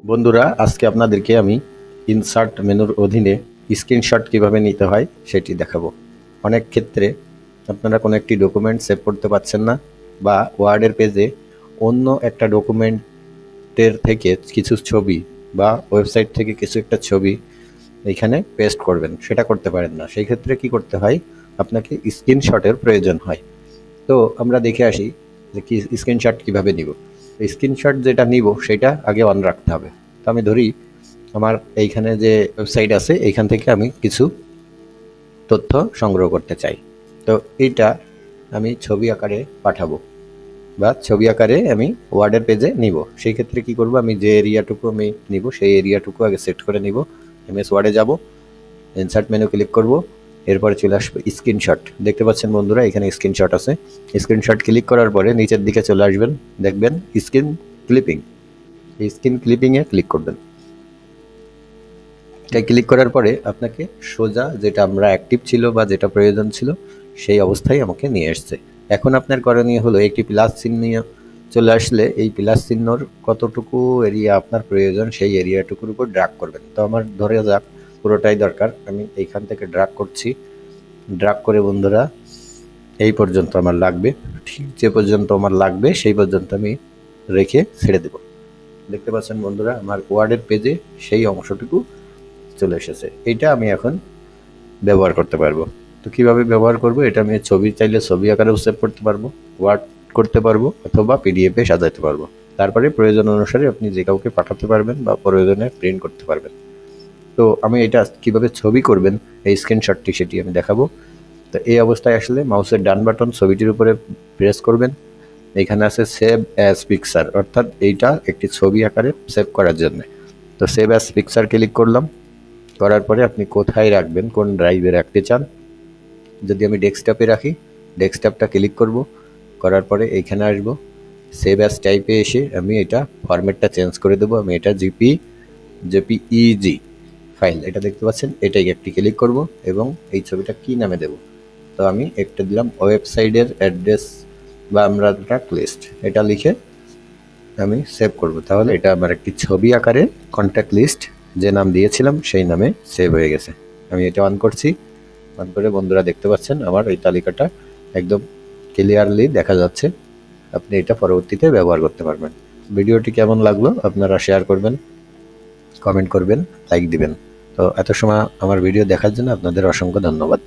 বন্ধুরা, আজকে আপনাদেরকে আমি ইনসার্ট মেনুর অধীনে স্ক্রিনশট কিভাবে নিতে হয় সেটি দেখাবো। অনেক ক্ষেত্রে আপনারা কোনো একটি ডকুমেন্ট সেভ করতে পারছেন না, বা ওয়ার্ডের পেজে অন্য একটা ডকুমেন্টের থেকে কিছু ছবি বা ওয়েবসাইট থেকে কিছু একটা ছবি এখানে পেস্ট করবেন, সেটা করতে পারেন না। সেই ক্ষেত্রে কি করতে হয়, আপনাকে স্ক্রিনশটের প্রয়োজন হয়। তো আমরা দেখে আসি যে কি স্ক্রিনশট কিভাবে নিব। স্ক্রিনশট যেটা নিব সেটা আগে অন রাখতে হবে। তো আমি ধরি আমার এইখানে যে ওয়েবসাইট আছে এইখান থেকে আমি কিছু তথ্য সংগ্রহ করতে চাই। তো এইটা আমি ছবি আকারে পাঠাবো, বা ছবি আকারে আমি ওয়ার্ডের পেজে নিব। সেই ক্ষেত্রে কি করব, আমি যে এরিয়াটুকু আমি নিব সেই এরিয়াটুকু আগে সেট করে নিব। এমএস ওয়ার্ডে যাব, ইনসার্ট মেনু ক্লিক করব, এরপরে চলে আসবে স্ক্রিনশট। দেখতে পাচ্ছেন বন্ধুরা, এখানে স্ক্রিনশট আছে। স্ক্রিনশট ক্লিক করার পরে নিচের দিকে চলে আসবেন, দেখবেন স্ক্রিন ক্লিপিং। এই স্ক্রিন ক্লিপিংয়ে ক্লিক করবেন। তাই ক্লিক করার পরে আপনাকে সোজা যেটা আমরা অ্যাক্টিভ ছিল বা যেটা প্রয়োজন ছিল সেই অবস্থায় আমাকে নিয়ে এসছে। এখন আপনার করণীয় হলো একটি প্লাস চিহ্ন চলে আসলে এই প্লাস চিহ্নর কতটুকু এরিয়া আপনার প্রয়োজন সেই এরিয়াটুকুর উপর ড্রাগ করবেন। তো আমার ধরে যাক পুরোটাই দরকার, আমি এইখান থেকে ড্রাগ করছি। ড্রাগ করে বন্ধুরা এই পর্যন্ত আমার লাগবে, ঠিক যে পর্যন্ত আমার লাগবে সেই পর্যন্ত আমি রেখে ছেড়ে দেব। দেখতে পাচ্ছেন বন্ধুরা, আমার ওয়ার্ডের পেজে সেই অংশটুকু চলে এসেছে। এটা আমি এখন ব্যবহার করতে পারবো। তো কিভাবে ব্যবহার করব, এটা আমি ছবি চাইলে ছবি আকারেও সেভ করতে পারবো, ওয়ার্ড করতে পারবো, অথবা পিডিএফে সাজাতে পারবো। তারপরে প্রয়োজন অনুসারে আপনি যে কাউকে পাঠাতে পারবেন বা প্রয়োজনে প্রিন্ট করতে পারবেন। তো আমি এটা কিভাবে ছবি করবেন এই স্ক্রিনশটটি সেটি আমি দেখাবো। তো এই অবস্থায় আসলে মাউসের ডান বাটন ছবিটির উপরে প্রেস করবেন। এখানে আছে সেভ অ্যাজ পিকচার, অর্থাৎ এইটা একটি ছবি আকারে সেভ করার জন্য। তো সেভ অ্যাজ পিকচার ক্লিক করলাম। করার পরে আপনি কোথায় রাখবেন, কোন ড্রাইভে রাখতে চান। যদি আমি ডেস্কটপে রাখি, ডেস্কটপটা ক্লিক করব। করার পরে এইখানে আসব, সেভ অ্যাজ টাইপে এসে আমি এটা ফরম্যাটটা চেঞ্জ করে দেবো। আমি এটা জেপিইজি ফাইল, এটা দেখতে পাচ্ছেন, এটাই একটি ক্লিক করব এবং এই ছবিটা কি নামে দেব। তো আমি একটা দিলাম ওয়েবসাইটের অ্যাড্রেস বা আমরা ট্র্যাক লিস্ট, এটা লিখে আমি সেভ করব। তাহলে এটা আমার একটি ছবি আকারে কন্ট্যাক্ট লিস্ট যে নাম দিয়েছিলাম সেই নামে সেভ হয়ে গেছে। আমি এটা অন করছি। অন করে বন্ধুরা দেখতে পাচ্ছেন আমার এই তালিকাটা একদম ক্লিয়ারলি দেখা যাচ্ছে। আপনি এটা পরবর্তীতে ব্যবহার করতে পারবেন। ভিডিওটি কেমন লাগলো আপনারা শেয়ার করবেন, কমেন্ট করবেন, লাইক দিবেন। তো এত সময় আমার ভিডিও দেখার জন্য আপনাদের অসংখ্য ধন্যবাদ।